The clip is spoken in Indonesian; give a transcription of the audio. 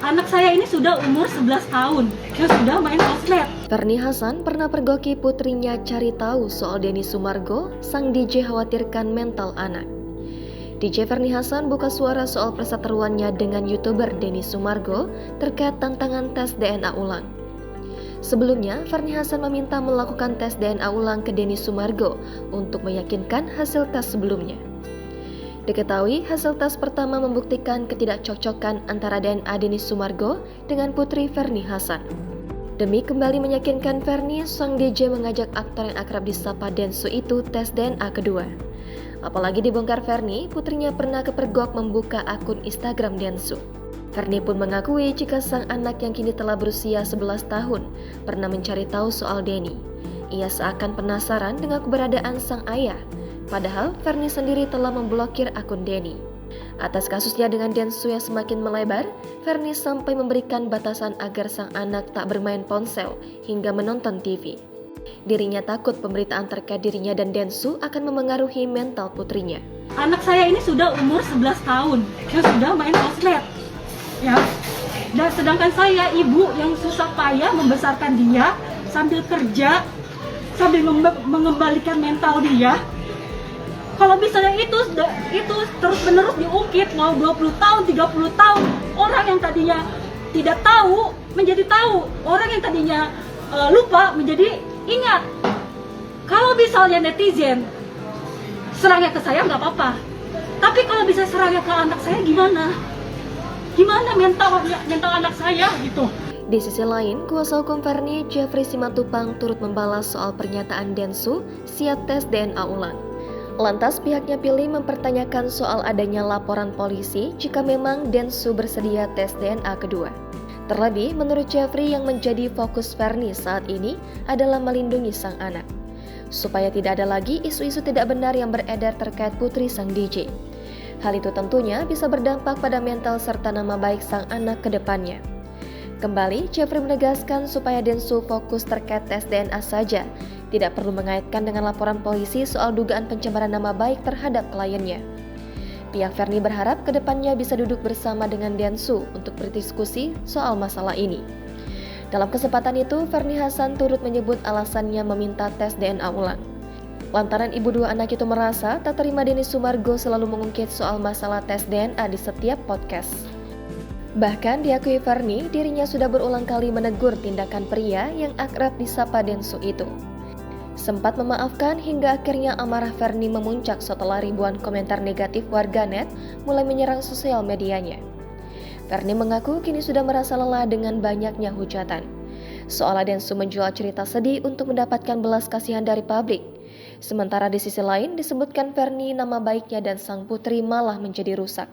Anak saya ini sudah umur 11 tahun, dia sudah main sosmed. Ferny Hassan pernah pergoki putrinya cari tahu soal Denny Sumargo, sang DJ khawatirkan mental anak. DJ Ferny Hassan buka suara soal perseteruannya dengan YouTuber Denny Sumargo terkait tantangan tes DNA ulang. Sebelumnya, Ferny Hassan meminta melakukan tes DNA ulang ke Denny Sumargo untuk meyakinkan hasil tes sebelumnya. Diketahui, hasil tes pertama membuktikan ketidakcocokan antara DNA Denny Sumargo dengan putri Ferny Hassan. Demi kembali meyakinkan Ferny, sang DJ mengajak aktor yang akrab disapa Densu itu tes DNA kedua. Apalagi dibongkar Ferny, putrinya pernah kepergok membuka akun Instagram Densu. Ferny pun mengakui jika sang anak yang kini telah berusia 11 tahun pernah mencari tahu soal Denny. Ia seakan penasaran dengan keberadaan sang ayah. Padahal Ferny sendiri telah memblokir akun Denny. Atas kasusnya dengan Densu yang semakin melebar, Ferny sampai memberikan batasan agar sang anak tak bermain ponsel hingga menonton TV. Dirinya takut pemberitaan terkait dirinya dan Densu akan memengaruhi mental putrinya. Anak saya ini sudah umur 11 tahun, dia sudah main sosmed. Ya. Dan sedangkan saya ibu yang susah payah membesarkan dia sambil kerja, sambil mengembalikan mental dia. Kalau misalnya itu terus-menerus diungkit, mau 20 tahun, 30 tahun, orang yang tadinya tidak tahu menjadi tahu, orang yang tadinya lupa menjadi ingat. Kalau misalnya netizen serangnya ke saya nggak apa-apa, tapi kalau bisa serangnya ke anak saya gimana? Gimana mental anak saya gitu? Di sisi lain, kuasa hukum Ferny, Jeffrey Simatupang, turut membalas soal pernyataan Densu siap tes DNA ulang. Lantas pihaknya pilih mempertanyakan soal adanya laporan polisi jika memang Densu bersedia tes DNA kedua. Terlebih, menurut Jeffrey, yang menjadi fokus Ferny saat ini adalah melindungi sang anak, supaya tidak ada lagi isu-isu tidak benar yang beredar terkait putri sang DJ. Hal itu tentunya bisa berdampak pada mental serta nama baik sang anak ke depannya. Kembali, Jeffrey menegaskan supaya Densu fokus terkait tes DNA saja, tidak perlu mengaitkan dengan laporan polisi soal dugaan pencemaran nama baik terhadap kliennya. Pihak Ferny berharap kedepannya bisa duduk bersama dengan Densu untuk berdiskusi soal masalah ini. Dalam kesempatan itu, Ferny Hassan turut menyebut alasannya meminta tes DNA ulang. Lantaran ibu dua anak itu merasa tak terima Denny Sumargo selalu mengungkit soal masalah tes DNA di setiap podcast. Bahkan diakui Ferny, dirinya sudah berulang kali menegur tindakan pria yang akrab disapa Densu itu. Sempat memaafkan hingga akhirnya amarah Ferny memuncak setelah ribuan komentar negatif warganet mulai menyerang sosial medianya. Ferny mengaku kini sudah merasa lelah dengan banyaknya hujatan. Seolah Densu menjual cerita sedih untuk mendapatkan belas kasihan dari publik. Sementara di sisi lain disebutkan Ferny nama baiknya dan sang putri malah menjadi rusak.